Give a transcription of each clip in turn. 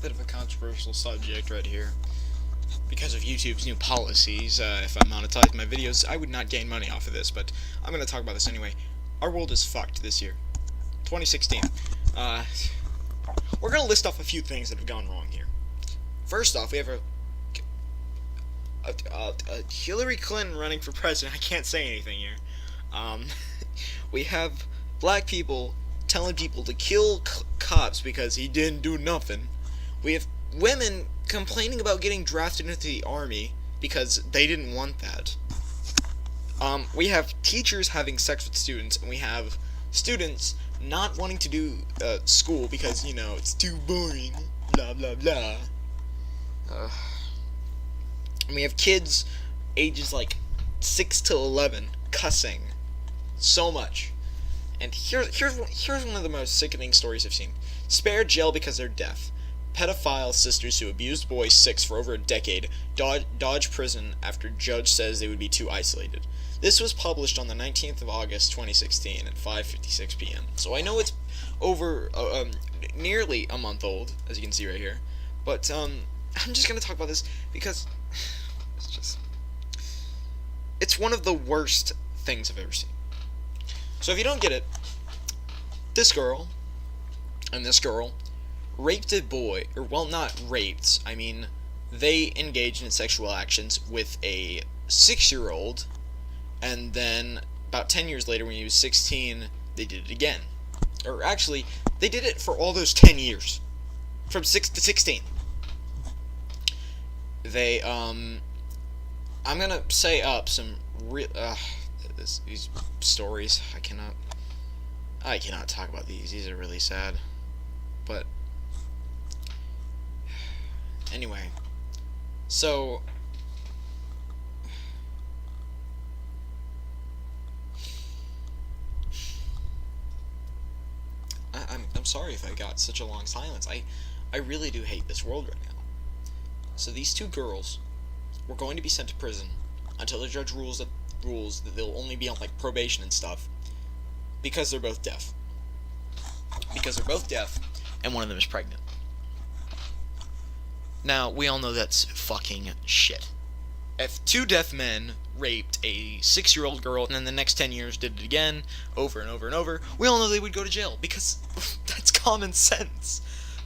Bit of a controversial subject right here. Because of YouTube's new policies, if I monetize my videos, I would not gain money off of this, but I'm going to talk about this anyway. Our world is fucked this year. 2016. Uh, we're going to list off a few things that have gone wrong here. First off, we have a Hillary Clinton running for president. I can't say anything here. Um, we have black people telling people to kill cops because he didn't do nothing. We have women complaining about getting drafted into the army because they didn't want that. We have teachers having sex with students, and we have students not wanting to do school because, you know, it's too boring, blah blah blah. And we have kids ages like 6 to 11 cussing so much. And here's one of the most sickening stories I've seen. Spared jail because they're deaf. Pedophile sisters who abused boys 6 for over a decade dodge prison after judge says they would be too isolated. This was published on the 19th of August 2016 at 5:56 p.m. So I know it's over nearly a month old, as you can see right here. But I'm just gonna talk about this because it's one of the worst things I've ever seen. So if you don't get it, this girl and this girl raped a boy, or well, not raped, I mean, they engaged in sexual actions with a 6-year-old, and then about 10 years later when he was 16, they did it again. Or actually, they did it for all those 10 years. From 6 to 16. They, I'm gonna say up some these stories. I cannot talk about these. These are really sad. But anyway, so I'm sorry if I got such a long silence. I really do hate this world right now. So these two girls were going to be sent to prison until the judge rules that they'll only be on like probation and stuff because they're both deaf. Because they're both deaf and one of them is pregnant. Now, we all know that's fucking shit. If 2 deaf men raped a 6-year-old girl and then the next 10 years did it again, over and over and over, we all know they would go to jail because that's common sense.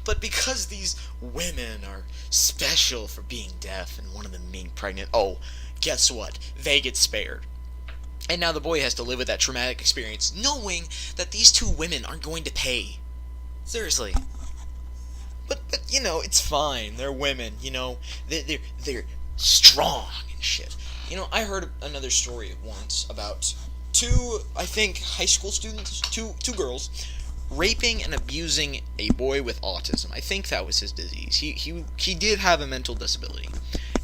But because these women are special for being deaf and one of them being pregnant, oh, guess what? They get spared. And now the boy has to live with that traumatic experience knowing that these 2 women aren't going to pay. Seriously. But you know, it's fine. They're women, you know. They're strong and shit. You know, I heard another story once about 2, I think, high school students, two girls, raping and abusing a boy with autism. I think that was his disease. He did have a mental disability.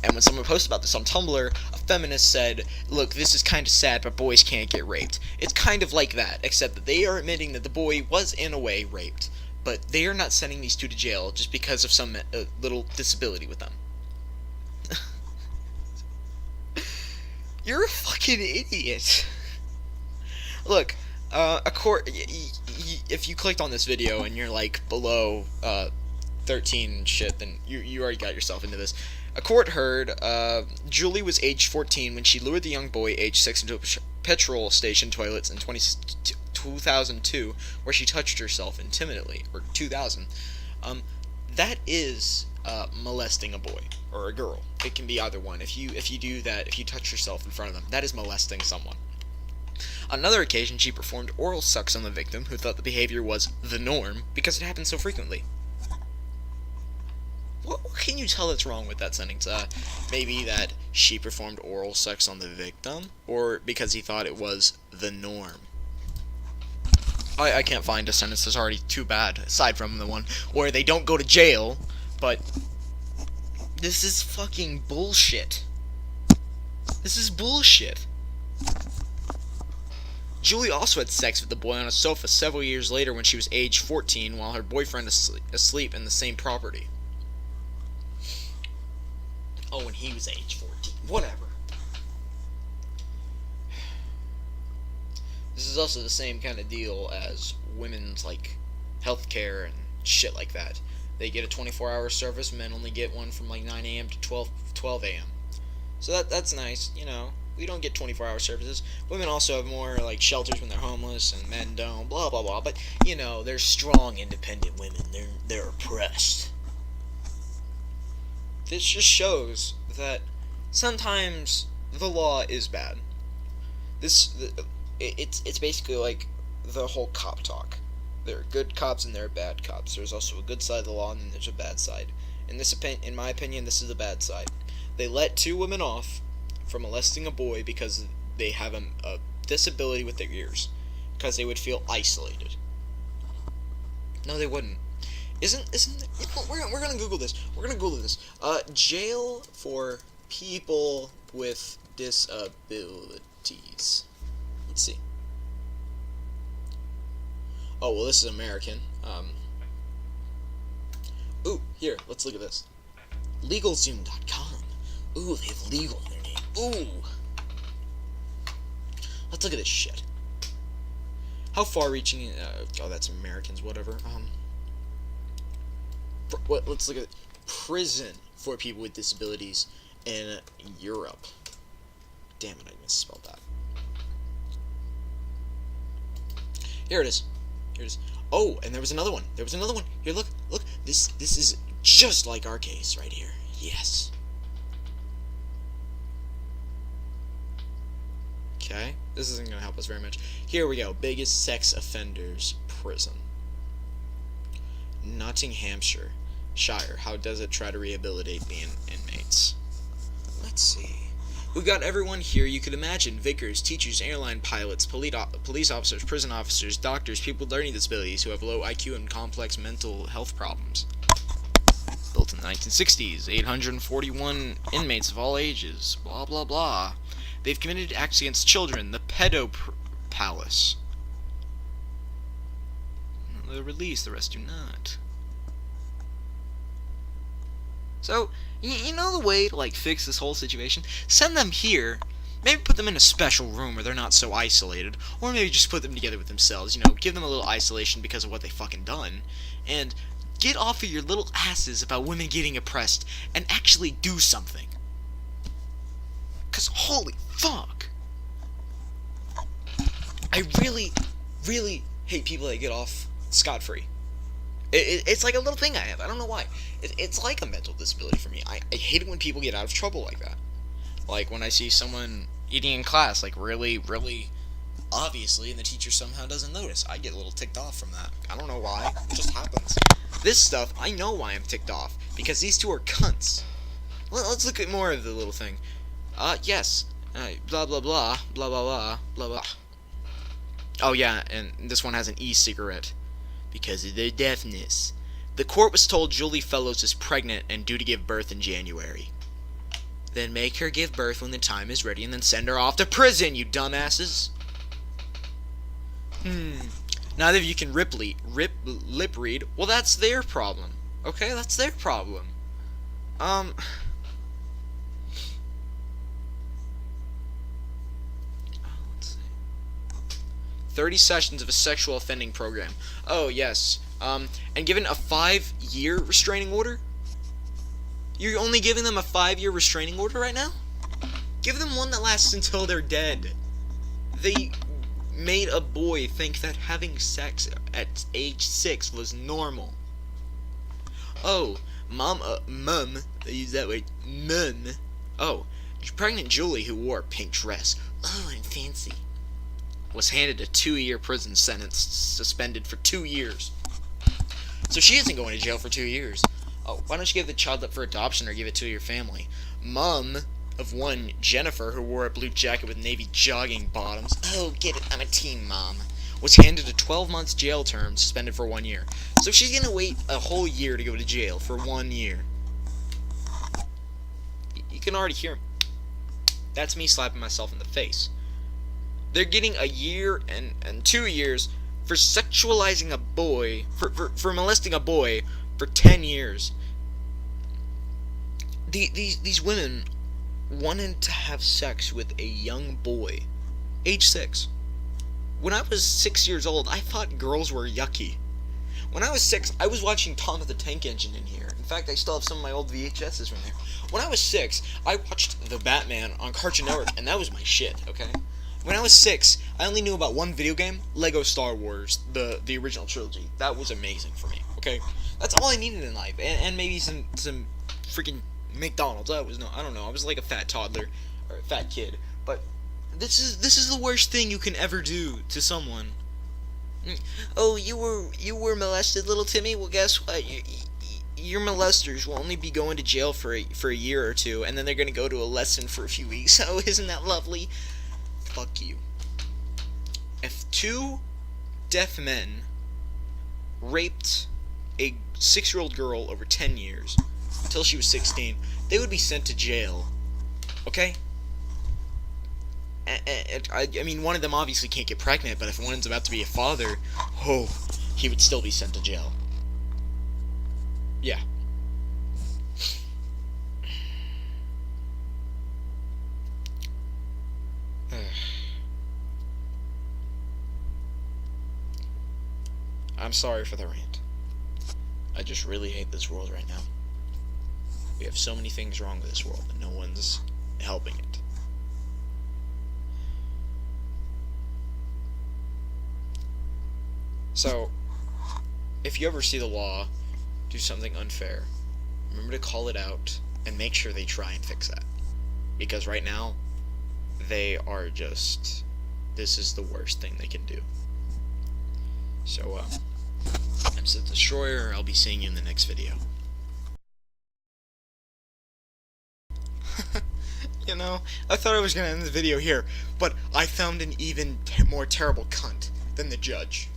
And when someone posted about this on Tumblr, a feminist said, look, this is kind of sad, but boys can't get raped. It's kind of like that, except that they are admitting that the boy was, in a way, raped. But they are not sending these 2 to jail just because of some little disability with them. You're a fucking idiot. Look, if you clicked on this video and you're like below 13 and shit, then you already got yourself into this. A court heard Julie was age 14 when she lured the young boy age 6 into a petrol station toilets in 2002, where she touched herself intimately, or 2000. That is molesting a boy or a girl. It can be either one. If you do that, if you touch yourself in front of them, that is molesting someone. On another occasion, she performed oral sex on the victim, who thought the behavior was the norm because it happened so frequently. What can you tell that's wrong with that sentence? Maybe that she performed oral sex on the victim, or because he thought it was the norm. I can't find a sentence that's already too bad, aside from the one where they don't go to jail, but this is fucking bullshit. This is bullshit. Julie also had sex with the boy on a sofa several years later when she was age 14 while her boyfriend asleep in the same property. Oh, when he was age 14. Whatever. This is also the same kind of deal as women's, like, healthcare and shit like that. They get a 24-hour service. Men only get one from like 9 a.m. to 12 a.m. So that's nice, you know. We don't get 24-hour services. Women also have more like shelters when they're homeless, and men don't. Blah blah blah. But you know, they're strong, independent women. They're oppressed. This just shows that sometimes the law is bad. It's basically like the whole cop talk. There are good cops and there are bad cops. There's also a good side of the law and then there's a bad side. In my opinion, this is the bad side. They let 2 women off from molesting a boy because they have a disability with their ears, because they would feel isolated. No, they wouldn't. Isn't you know, we're gonna Google this. We're gonna Google this. Jail for people with disabilities. Let's see. Oh well, this is American. Ooh, here, let's look at this. LegalZoom.com. Ooh, they have legal in their name. Ooh. Let's look at this shit. How far-reaching? Oh, that's Americans. Whatever. Let's look at prison for people with disabilities in Europe. Damn it, I misspelled that. Here it is. Here it is. Oh, and there was another one. There was another one. Here, look. This is just like our case right here. Yes. Okay. This isn't gonna help us very much. Here we go. Biggest sex offenders prison. Nottinghamshire. Shire. How does it try to rehabilitate the inmates? Let's see. We've got everyone here you could imagine. Vicars, teachers, airline pilots, police officers, prison officers, doctors, people with learning disabilities who have low IQ and complex mental health problems. Built in the 1960s. 841 inmates of all ages. Blah, blah, blah. They've committed acts against children. The Pedo Palace. They're released, the rest do not. So, you know the way to, like, fix this whole situation? Send them here. Maybe put them in a special room where they're not so isolated. Or maybe just put them together with themselves. You know, give them a little isolation because of what they fucking done. And get off of your little asses about women getting oppressed and actually do something. Because holy fuck. I really, really hate people that get off scot-free. It's like a little thing I have. I don't know why. It's like a mental disability for me. I hate it when people get out of trouble like that. Like when I see someone eating in class, like really, really obviously, and the teacher somehow doesn't notice. I get a little ticked off from that. I don't know why. It just happens. This stuff, I know why I'm ticked off. Because these two are cunts. Let's look at more of the little thing. Yes. Blah, blah, blah. Blah, blah, blah. Blah, blah. Oh, yeah, and this one has an e-cigarette. Because of their deafness. The court was told Julie Fellows is pregnant and due to give birth in January. Then make her give birth when the time is ready and then send her off to prison, you dumbasses. Neither of you can lip read. Well, that's their problem. Okay, that's their problem. Let's see. 30 sessions of a sexual offending program. Oh, yes. And given a 5-year restraining order? You're only giving them a 5-year restraining order right now? Give them one that lasts until they're dead. They made a boy think that having sex at age 6 was normal. Oh, mum, they use that word, mum. Oh, pregnant Julie who wore a pink dress. Oh, I'm fancy. Was handed a 2-year prison sentence, suspended for 2 years. So she isn't going to jail for 2 years. Oh, why don't you give the child up for adoption or give it to your family? Mum of one, Jennifer, who wore a blue jacket with navy jogging bottoms. Oh, get it, I'm a teen mom. Was handed a 12 months jail term, suspended for 1 year. So she's gonna wait a whole year to go to jail for 1 year. You can already hear him. That's me slapping myself in the face. They're getting a year and 2 years for sexualizing a boy, for molesting a boy for 10 years. These women wanted to have sex with a young boy, age 6. When I was 6 years old, I thought girls were yucky. When I was 6, I was watching Tom of the Tank Engine in here. In fact, I still have some of my old VHSs from there. When I was 6, I watched The Batman on Cartoon Network, and that was my shit, okay? When I was 6, I only knew about one video game, Lego Star Wars, the original trilogy. That was amazing for me, okay? That's all I needed in life, and maybe some freaking McDonald's. I don't know. I was like a fat toddler or a fat kid, but this is the worst thing you can ever do to someone. Oh, you were molested, little Timmy? Well, guess what? Your molesters will only be going to jail for a year or two, and then they're gonna go to a lesson for a few weeks. Oh, isn't that lovely? Fuck you. If 2 deaf men raped a 6-year-old girl over 10 years until she was 16, they would be sent to jail. Okay? I mean, one of them obviously can't get pregnant, but if one's about to be a father, oh, he would still be sent to jail. Yeah. I'm sorry for the rant. I just really hate this world right now. We have so many things wrong with this world, and no one's helping it. So, if you ever see the law do something unfair, remember to call it out and make sure they try and fix that. Because right now, they are just... this is the worst thing they can do. So, I'm Sid Destroyer. I'll be seeing you in the next video. You know, I thought I was going to end the video here, but I found an even more terrible cunt than the judge.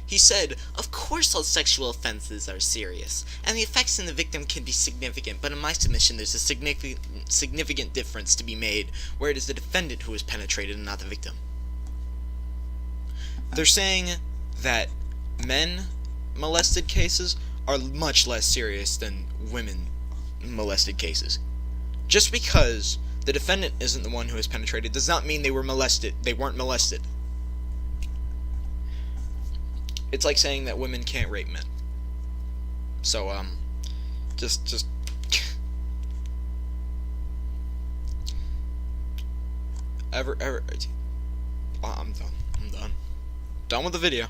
He said, "Of course all sexual offenses are serious, and the effects on the victim can be significant, but in my submission there's a significant difference to be made, where it is the defendant who is penetrated and not the victim." They're saying that men molested cases are much less serious than women molested cases. Just because the defendant isn't the one who is penetrated does not mean they were molested. They weren't molested. It's like saying that women can't rape men. So, just ever, I'm done. Done with the video.